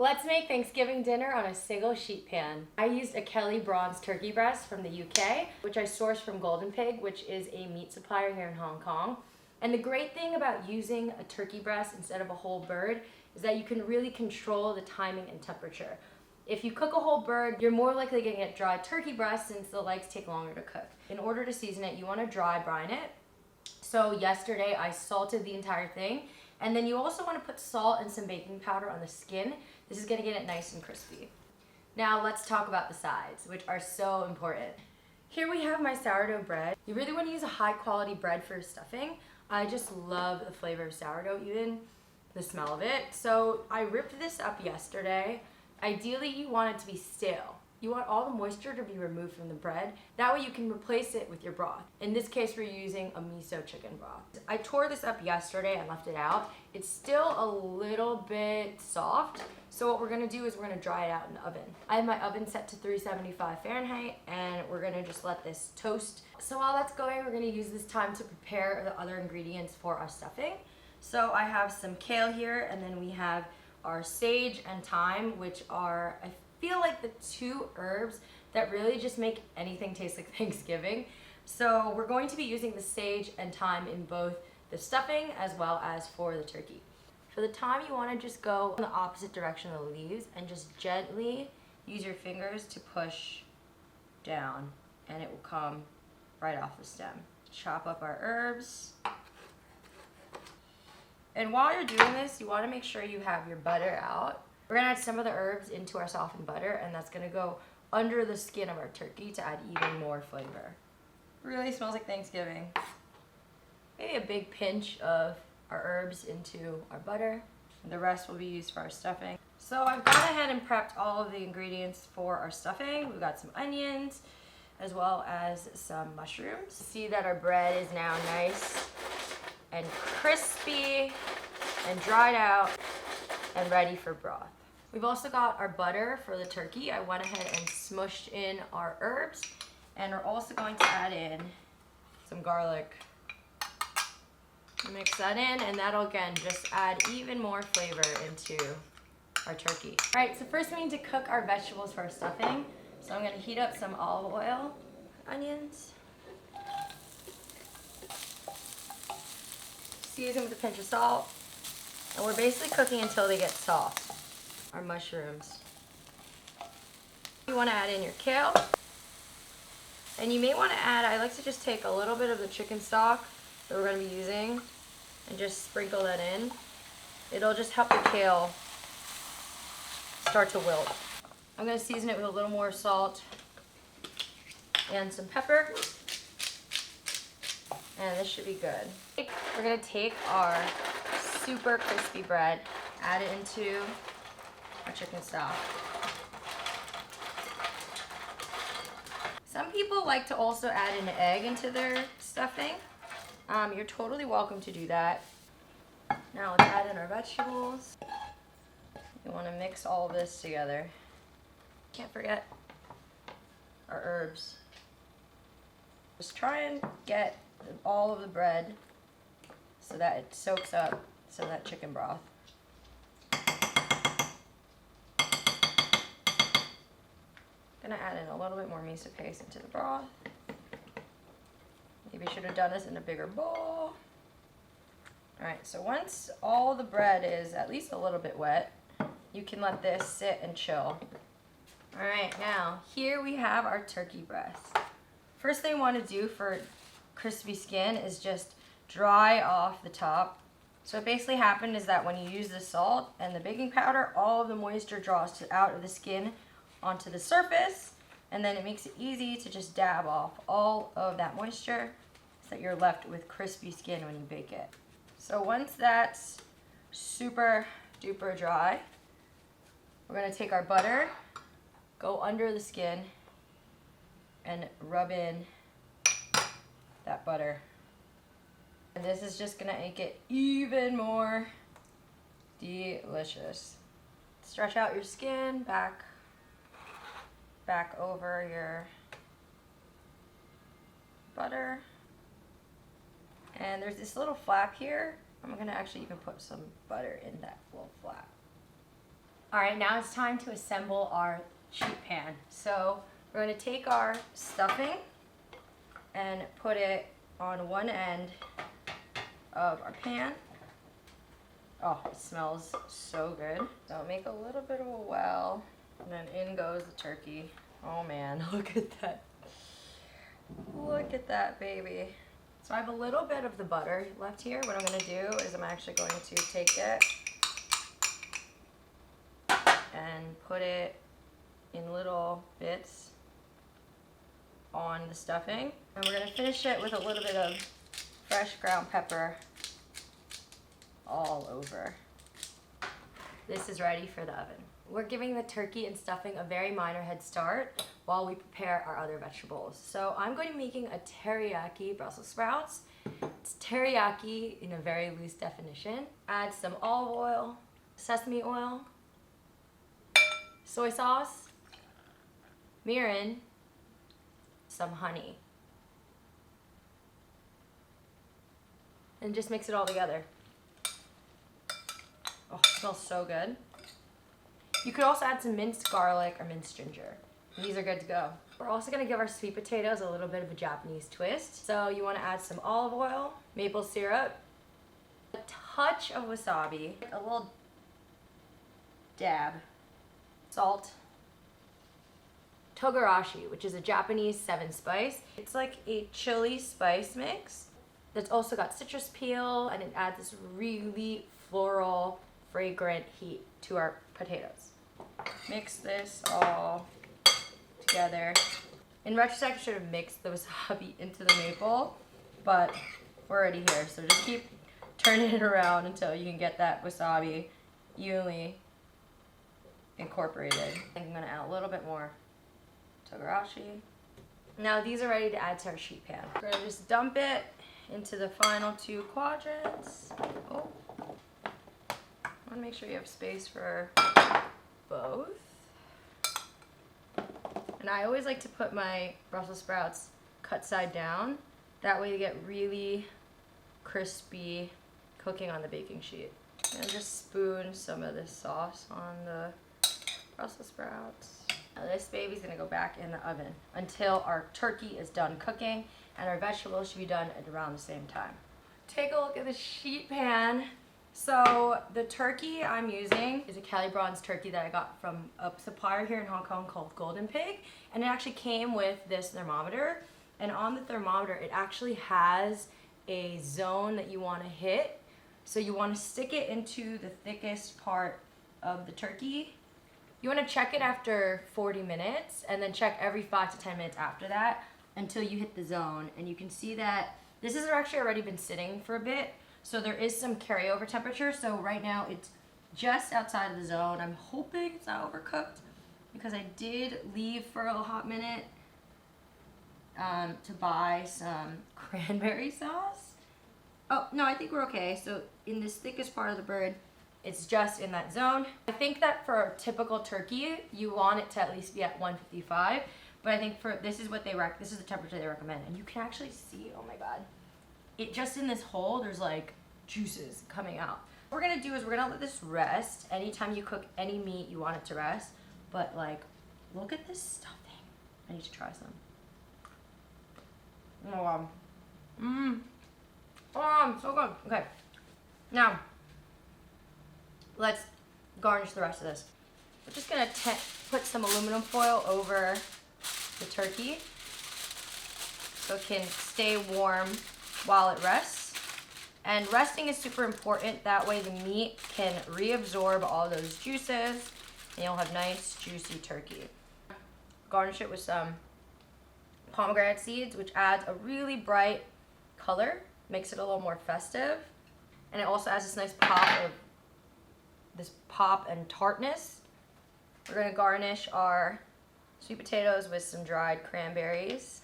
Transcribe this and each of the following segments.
Let's make Thanksgiving dinner on a Sigil sheet pan. I used a Kelly Bronze turkey breast from the UK, which I sourced from Golden Pig, which is a meat supplier here in Hong Kong. And the great thing about using a turkey breast instead of a whole bird is that you can really control the timing and temperature. If you cook a whole bird, you're more likely to get dry turkey breast since the legs take longer to cook. In order to season it, you want to dry brine it. So yesterday I salted the entire thing. And then you also want to put salt and some baking powder on the skin. This is going to get it nice and crispy. Now let's talk about the sides, which are so important. Here we have my sourdough bread. You really want to use a high quality bread for stuffing. I just love the flavor of sourdough, even the smell of it. So I ripped this up yesterday. Ideally you want it to be stale. You want all the moisture to be removed from the bread. That way you can replace it with your broth. In this case, we're using a miso chicken broth. I tore this up yesterday and left it out. It's still a little bit soft. So what we're gonna do is we're gonna dry it out in the oven. I have my oven set to 375 Fahrenheit and we're gonna just let this toast. So while that's going, we're gonna use this time to prepare the other ingredients for our stuffing. So I have some kale here, and then we have our sage and thyme, which are, I feel like, the two herbs that really just make anything taste like Thanksgiving. So we're going to be using the sage and thyme in both the stuffing as well as for the turkey. For the thyme, you want to just go in the opposite direction of the leaves and just gently use your fingers to push down, and it will come right off the stem. Chop up our herbs. And while you're doing this, you want to make sure you have your butter out. We're going to add some of the herbs into our softened butter, and that's going to go under the skin of our turkey to add even more flavor. Really smells like Thanksgiving. Maybe a big pinch of our herbs into our butter. The rest will be used for our stuffing. So I've gone ahead and prepped all of the ingredients for our stuffing. We've got some onions as well as some mushrooms. See that our bread is now nice and crispy and dried out and ready for broth. We've also got our butter for the turkey. I went ahead and smushed in our herbs, and we're also going to add in some garlic. Mix that in, and that'll again just add even more flavor into our turkey. All right, so first we need to cook our vegetables for our stuffing. So I'm gonna heat up some olive oil, onions, season with a pinch of salt, and we're basically cooking until they get soft. Our mushrooms. You want to add in your kale, and you may want to add, I like to just take a little bit of the chicken stock that we're going to be using and just sprinkle that in. It'll just help the kale start to wilt. I'm going to season it with a little more salt and some pepper, and this should be good. We're going to take our super crispy bread, add it into our chicken stock. Some people like to also add an egg into their stuffing. You're totally welcome to do that. Now let's add in our vegetables. You want to mix all of this together. Can't forget our herbs. Just try and get all of the bread so that it soaks up some of that chicken broth. Gonna add in a little bit more miso paste into the broth. Maybe should have done this in a bigger bowl. Alright, so once all the bread is at least a little bit wet, you can let this sit and chill. Alright, now here we have our turkey breast. First thing you want to do for crispy skin is just dry off the top. So what basically happened is that when you use the salt and the baking powder, all of the moisture draws out of the skin onto the surface, and then it makes it easy to just dab off all of that moisture so that you're left with crispy skin when you bake it. So once that's super duper dry, we're going to take our butter, go under the skin, and rub in that butter. And this is just going to make it even more delicious. Stretch out your skin back over your butter. And there's this little flap here. I'm gonna actually even put some butter in that little flap. All right, now it's time to assemble our sheet pan. So we're going to take our stuffing and put it on one end of our pan. Oh, it smells so good. So make a little bit of a well, and then in goes the turkey. Oh man, look at that. Look at that, baby. So I have a little bit of the butter left here. What I'm gonna do is I'm actually going to take it and put it in little bits on the stuffing. And we're gonna finish it with a little bit of fresh ground pepper all over. This is ready for the oven. We're giving the turkey and stuffing a very minor head start while we prepare our other vegetables. So I'm going to be making a teriyaki Brussels sprouts. It's teriyaki in a very loose definition. Add some olive oil, sesame oil, soy sauce, mirin, some honey. And just mix it all together. Oh, it smells so good. You could also add some minced garlic or minced ginger. These are good to go. We're also gonna give our sweet potatoes a little bit of a Japanese twist. So you wanna add some olive oil, maple syrup, a touch of wasabi, a little dab, salt, Togarashi, which is a Japanese 7-spice. It's like a chili spice mix that's also got citrus peel, and it adds this really floral, fragrant heat to our potatoes. Mix this all together. In retrospect, I should have mixed the wasabi into the maple, but we're already here, so just keep turning it around until you can get that wasabi evenly incorporated. I think I'm gonna add a little bit more Togarashi. Now these are ready to add to our sheet pan. We're gonna just dump it into the final 2 quadrants. Oh. I want to make sure you have space for both. And I always like to put my Brussels sprouts cut side down. That way you get really crispy cooking on the baking sheet. And just spoon some of this sauce on the Brussels sprouts. Now this baby's gonna go back in the oven until our turkey is done cooking, and our vegetables should be done at around the same time. Take a look at the sheet pan. So the turkey I'm using is a Kelly Bronze turkey that I got from a supplier here in Hong Kong called Golden Pig, and it actually came with this thermometer, and on the thermometer it actually has a zone that you want to hit. So you want to stick it into the thickest part of the turkey. You want to check it after 40 minutes and then check every 5 to 10 minutes after that until you hit the zone, and you can see that this has actually already been sitting for a bit. So there is some carryover temperature. So right now it's just outside of the zone. I'm hoping it's not overcooked because I did leave for a hot minute to buy some cranberry sauce. Oh, no, I think we're okay. So in this thickest part of the bird, it's just in that zone. I think that for a typical turkey, you want it to at least be at 155. But I think for this is what this is the temperature they recommend. And you can actually see, oh my God. It just in this hole, there's like juices coming out. What we're gonna do is we're gonna let this rest. Anytime you cook any meat, you want it to rest. But like, look at this stuffing. I need to try some. Oh wow. Oh, so good. Okay. Now, let's garnish the rest of this. We're just gonna put some aluminum foil over the turkey so it can stay warm while it rests. And resting is super important. That way the meat can reabsorb all those juices and you'll have nice juicy turkey. Garnish it with some pomegranate seeds, which adds a really bright color, makes it a little more festive, and it also adds this nice pop and tartness. We're gonna garnish our sweet potatoes with some dried cranberries.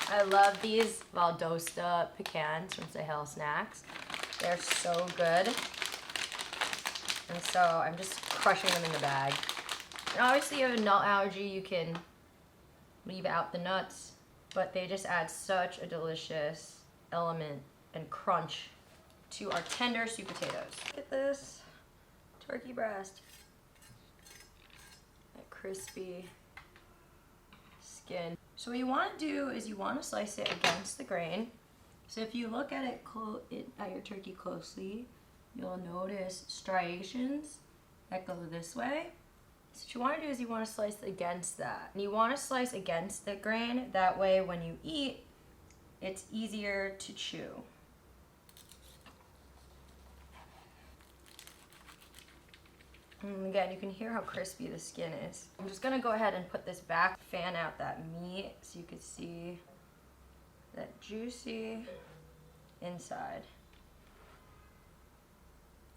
I love these Valdosta pecans from Sahel Snacks. They're so good. And so I'm just crushing them in the bag. And obviously you have a nut allergy, you can leave out the nuts, but they just add such a delicious element and crunch to our tender sweet potatoes. Look at this turkey breast. crispy skin. So what you want to do is you want to slice it against the grain. So if you look at at your turkey closely, you'll notice striations that go this way. So what you want to do is you want to slice against that. And you want to slice against the grain. That way when you eat, it's easier to chew. And again, you can hear how crispy the skin is. I'm just gonna go ahead and put this back, fan out that meat so you can see that juicy inside.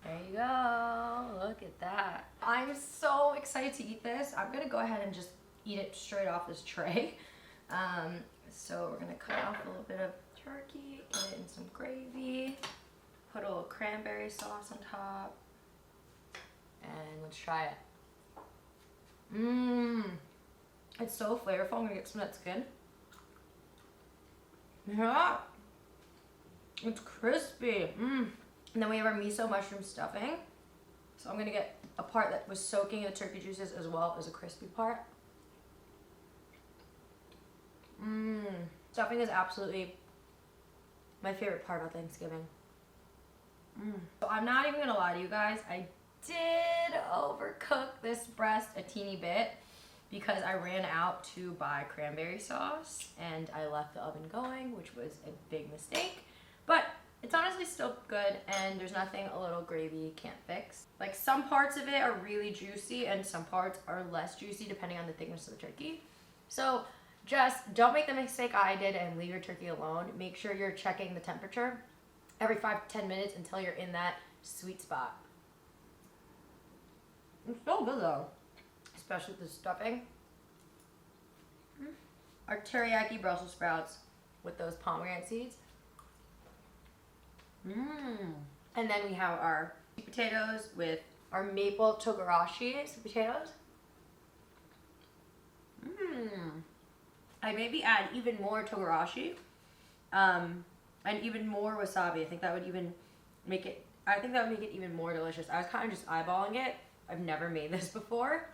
There you go, look at that. I'm so excited to eat this. I'm gonna go ahead and just eat it straight off this tray. So we're gonna cut off a little bit of turkey, get it in some gravy, put a little cranberry sauce on top, and let's try it. It's so flavorful. I'm gonna get some of that skin. Yeah, it's crispy. And then we have our miso mushroom stuffing. So I'm gonna get a part that was soaking in the turkey juices as well as a crispy part. Stuffing is absolutely my favorite part of Thanksgiving. So I'm not even gonna lie to you guys. I did overcook this breast a teeny bit because I ran out to buy cranberry sauce and I left the oven going, which was a big mistake. But it's honestly still good, and there's nothing a little gravy can't fix. Like, some parts of it are really juicy and some parts are less juicy depending on the thickness of the turkey. So just don't make the mistake I did and leave your turkey alone. Make sure you're checking the temperature every 5 to 10 minutes until you're in that sweet spot. It's so good though, especially with the stuffing. Our teriyaki Brussels sprouts with those pomegranate seeds. And then we have our sweet potatoes with our maple Togarashi sweet potatoes. I maybe add even more Togarashi and even more wasabi. I think that would even make it, even more delicious. I was kind of just eyeballing it. I've never made this before.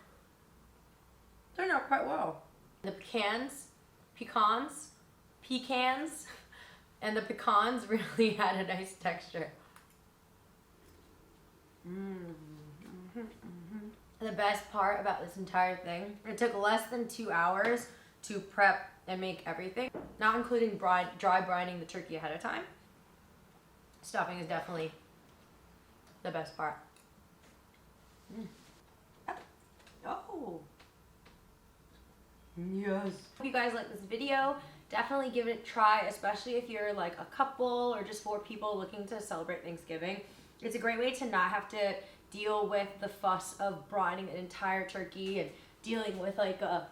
Turned out quite well. The pecans, and the pecans really had a nice texture. The best part about this entire thing, it took less than 2 hours to prep and make everything, not including dry brining the turkey ahead of time. Stuffing is definitely the best part. Oh. Yes. Hope you guys like this video. Definitely give it a try, especially if you're like a couple or just 4 people looking to celebrate Thanksgiving. It's a great way to not have to deal with the fuss of brining an entire turkey and dealing with like a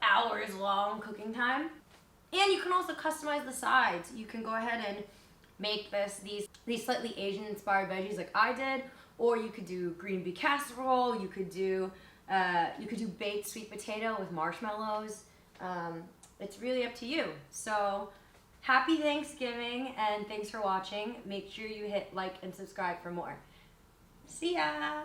hours long cooking time. And you can also customize the sides. You can go ahead and make these slightly Asian inspired veggies like I did, or you could do green bean casserole. You could do baked sweet potato with marshmallows. It's really up to you. So happy Thanksgiving and thanks for watching. Make sure you hit like and subscribe for more. See ya.